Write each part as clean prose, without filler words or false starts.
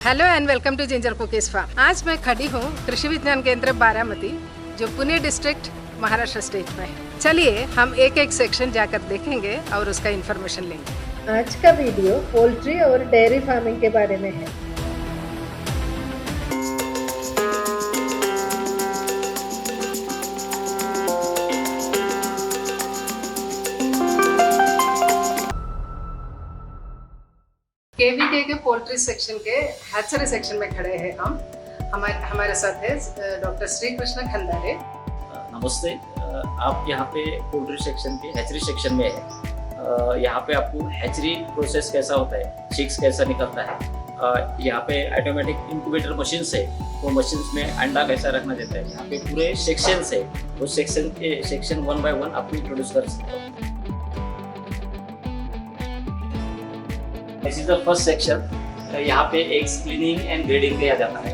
Hello and welcome to ginger cookies farm. आज मैं खड़ी हूँ कृषि विज्ञान केंद्र बारामती, जो पुणे डिस्ट्रिक्ट महाराष्ट्र स्टेट में है। चलिए हम एक एक सेक्शन जाकर देखेंगे और उसका इन्फॉर्मेशन लेंगे। आज का वीडियो पोल्ट्री और डेयरी फार्मिंग के बारे में है। केवीके के पोल्ट्री सेक्शन के हैचरी सेक्शन में खड़े हैं हम। हमारे साथ है डॉक्टर श्री कृष्ण खंदारे। नमस्ते। आप यहाँ पे पोल्ट्री सेक्शन के हैचरी सेक्शन में है। यहाँ पे आपको हैचरी प्रोसेस कैसा होता है, चिक्स कैसा निकलता है, यहाँ पे ऑटोमेटिक इंक्यूबेटर मशीन से वो मशीन में अंडा कैसा रखना देता है। यहाँ पे पूरे सेक्शन है, वो सेक्शन 1 by 1 आप इंट्रोड्यूस कर सकते हो। This is the first section. यहाँ पे एग्स क्लीनिंग एंड ग्रेडिंग किया जाता है।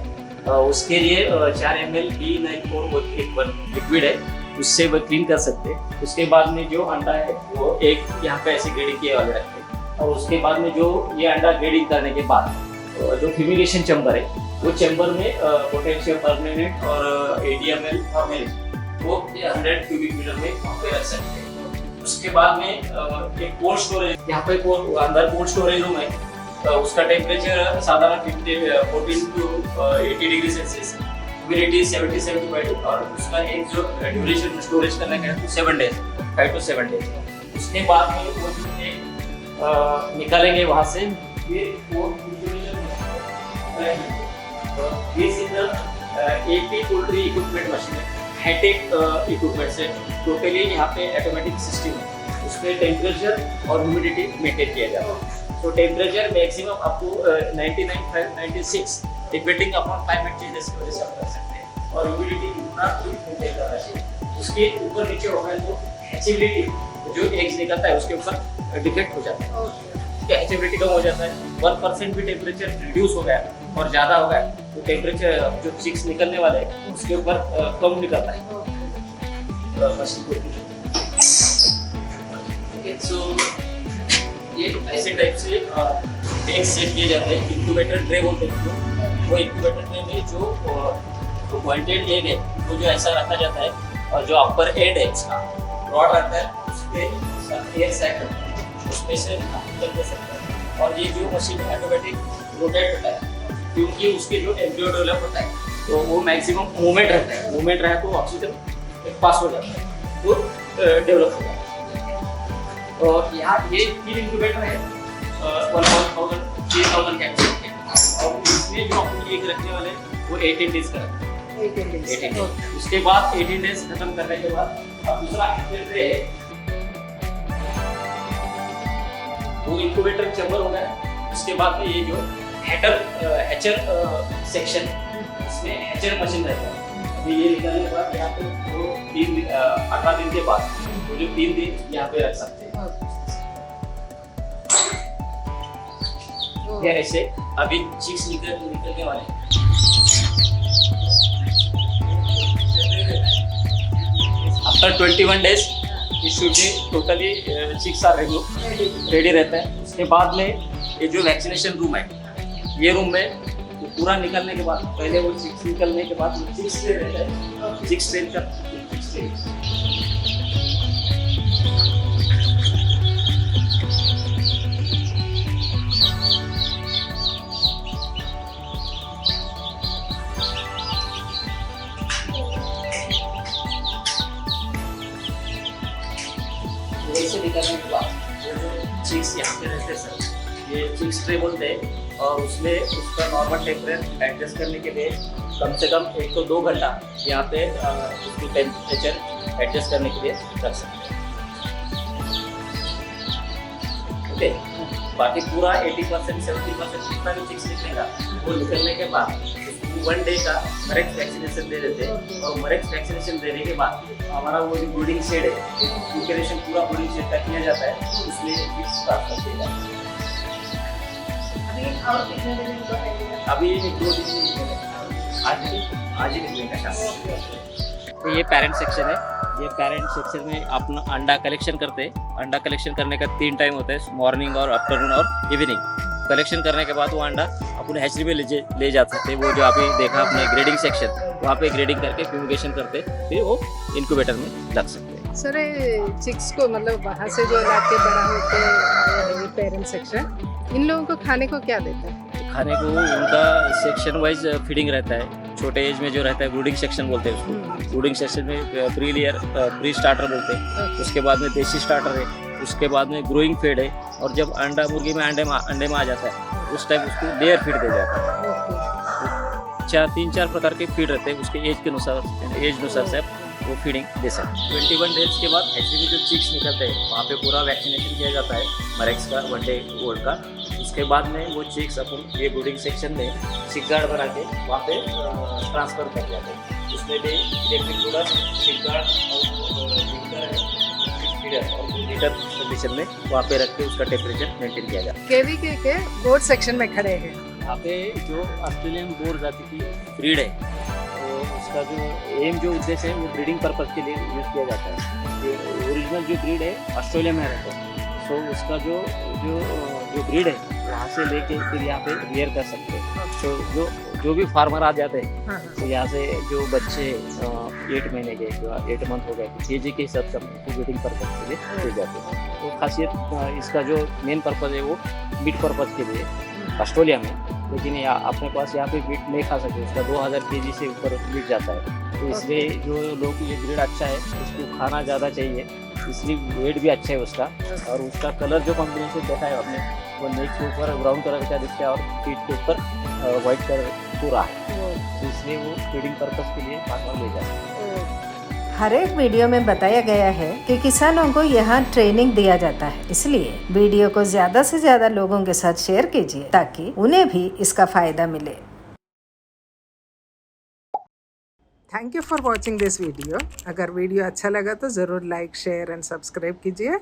उसके लिए 4 ml B94 लिक्विड है, उससे वो क्लीन कर सकते हैं। उसके बाद में जो अंडा है वो एक यहाँ पे ऐसे ग्रेडिंग किए वाले रखते हैं, और उसके बाद में जो ये अंडा ग्रेडिंग करने के बाद जो फ्यूमिगेशन चैम्बर है, वो चैम्बर में पोटेशियम परमानेंट और ADML वो 100 क्यूबिक मीटर में वहाँ पे रख सकते हैं। उसके बाद में एक कोल्ड स्टोरेज, यहाँ पे अंदर कोल्ड स्टोरेज रूम है। उसका टेम्परेचर साधारण 14 to 80 डिग्री सेल्सियस, ह्यूमिडिटी 70-75, और उसका एक जो ड्यूरेशन स्टोरेज करने का है 7 डेज, 5 to 7 डेज। उसके बाद में वो निकालेंगे वहाँ से। ये AP पोल्ट्री इक्विपमेंट मशीन है, हाईटेक इक्विपमेंट से टोटली यहाँ पे ऑटोमेटिक सिस्टम है। उसमें टेम्परेचर और ह्यूमिडिटी मेंटेन किया जाता है। तो टेम्परेचर मैक्सिमम आपको 99-96 डिपेंडिंग अपॉन क्लाइमेट चेंजेस की वजह से आप कर सकते हैं, और ह्यूमिडिटी उतना मेंटेन करना चाहिए। उसके ऊपर नीचे होगा तो हैचेबिलिटी, जो एग्स निकलता है उसके ऊपर डिफेक्ट हो जाता है, हैचेबिलिटी कम हो जाता है। 1% भी टेम्परेचर रिड्यूस हो गया और ज़्यादा हो गया तो टेम्परेचर जो चिक्स निकलने वाले हैं उसके ऊपर कम निकलता है। सो ये ऐसे टाइप से एग सेट किए जाते हैं। इंक्यूबेटर ट्रे बोलते हैं। वो इंक्यूबेटर ट्रे में जो पॉइंटेड एग है वो जो ऐसा रखा जाता है, और जो अपर एंड है इसका रॉड रहता है, उसपे एयर सैक रहता है, उसमें से निकल दे सकते हैं। और ये जो मशीन ऑटोमेटिक रोटेट होता है, क्योंकि उसके जो एम्ब्रियो डेवलप होता है तो वो मैक्सिमम मूवमेंट रहता है। मूवमेंट रहे तो ऑक्सीजन पास हो जाता है, तो डेवलप हो जाता है। और यहाँ ये 3 इंक्यूबेटर है, 3,000 कैप्सूल के, और इसमें जो अपन एक रखने वाले वो 18 डेज का रखते हैं। 18 डेज। उसके बाद 18 डेज खत्म करने के बाद अब दूसरा इंक्यूबेटर है, वो इंक्यूबेटर चैम्बर हो गया। उसके बाद में ये जो हैचर सेक्शन, इसमें हैचर मशीन रहता है। अभी ये निकालने के बाद यहाँ पे वो 18 दिन के बाद वो जो 3 दिन यहाँ पे रख सकते हैं। ये ऐसे अभी चिक्स निकलने वाले हैं। आफ्टर 21 डेज ये should be totally chicks are ready रहता है। उसके बाद में ये जो वैक्सीनेशन रूम है, ये रूम में वो पूरा निकलने के बाद, पहले वो चिक्स निकलने के बाद चिक्स ट्रे रहता है, चिक्स ट्रे का ऐसे निकलने के बाद चिक्स यहाँ पे रहते हैं सर, ये चिक्स ट्रे बोलते हैं। और उसमें उसका नॉर्मल टेम्परेचर एडजस्ट करने के लिए कम से कम 1 to 2 घंटा यहाँ पे उसकी टेम्परेचर एडजस्ट करने के लिए रख सकते हैं। ओके, बाकी पूरा 80% 70% जितना भी चिक्स निकलेगा वो निकलने के बाद 1 डे का मरेक्स वैक्सीनेशन दे देते हैं। और मरेक्स वैक्सीनेशन देने के बाद हमारा वो जो ब्रीडिंग शेड है, प्रिपरेशन पूरा ब्रीडिंग शेड का किया जाता है, उसमें स्टार्ट कर दिया जाता है। अभी 2 दिन आज ही निकलेगा शाम। तो ये पेरेंट सेक्शन है। ये पेरेंट सेक्शन में अपना अंडा कलेक्शन करते हैं। अंडा कलेक्शन करने का 3 टाइम होता है, मॉर्निंग और आफ्टरनून और इवनिंग। कलेक्शन करने के बाद वो अंडा अपन हैचरी में ले जा सकते हैं। वो जो आपने देखा अपने ग्रेडिंग सेक्शन, वहाँ पे ग्रेडिंग करके फ्यूमिगेशन करते फिर वो इंक्यूबेटर में लग सकते हैं। सर चिक्स को मतलब वहाँ से जो लाके बड़ा होते हैं पेरेंट सेक्शन, इन लोगों को खाने को क्या देते हैं? खाने को उनका सेक्शन वाइज फीडिंग रहता है। छोटे एज में जो रहता है ब्रूडिंग सेक्शन बोलते हैं उसको। ब्रूडिंग सेक्शन में प्री स्टार्टर बोलते हैं, उसके बाद में देसी स्टार्टर है, उसके बाद में ग्रोइंग फीड है, और जब अंडा मुर्गी में अंडे में आ जाता है उस टाइम उसको लेयर फीड दे जाता है। 3-4 प्रकार के फीड रहते हैं, उसके एज अनुसार से वो फीडिंग दे सकते हैं। 21 डेज के बाद हैचरी में जो चिक्स निकलते हैं वहाँ पे पूरा वैक्सीनेशन किया जाता है मरेक्स का 1 डे ओल्ड का। उसके बाद में वो चिक्स अपन ये ब्रूडिंग सेक्शन में चिक गार्ड बना के वहाँ पे ट्रांसफ़र कर जाते हैं। उसमें भी इलेक्ट्रिक कूलर, चिक गार्ड और हीटर कंडीशन में वहाँ पे रख के उसका टेम्परेचर मेंटेन किया जाता है। केवीके के गोट सेक्शन में खड़े हैं। यहाँ पे जो ऑस्ट्रेलियन बोर जाति की ब्रीड है, तो उसका जो एम जो उद्देश्य है वो ब्रीडिंग पर्पज़ के लिए यूज़ किया जाता है। ये ओरिजिनल जो ब्रीड है ऑस्ट्रेलिया में रहता है, तो उसका जो ब्रीड है वहाँ से लेके फिर यहाँ पे रियर कर सकते हैं। तो जो भी फार्मर आ जाते हैं तो यहाँ से जो बच्चे 8 महीने के 8 मंथ हो गए केजी के हिसाब से ब्रीडिंग पर्पज़ के लिए ले जाते हैं। तो खासियत इसका जो मेन पर्पज़ है वो मीट पर्पज़ के लिए ऑस्ट्रेलिया में, लेकिन अपने पास यहाँ पे मीट नहीं खा सकते, उसका 2000 केजी से ऊपर मीट जाता है। तो इसलिए जो लोग ये ब्रीड अच्छा है उसको खाना ज़्यादा चाहिए, इसलिए वेट भी अच्छा है उसका। और उसका कलर जो कॉम्बिनेशन देखा है आपने, वो नेक के ऊपर ब्राउन कलर का दिखता है और फीट के ऊपर वाइट कलर पूरा है, तो इसलिए वो फीडिंग पर्पज़ के लिए फार्मर ले जाते हैं। हर एक वीडियो में बताया गया है कि किसानों को यहाँ ट्रेनिंग दिया जाता है, इसलिए वीडियो को ज़्यादा से ज़्यादा लोगों के साथ शेयर कीजिए ताकि उन्हें भी इसका फ़ायदा मिले। Thank you for watching this video. अगर वीडियो अच्छा लगा तो ज़रूर लाइक, शेयर एंड सब्सक्राइब कीजिए।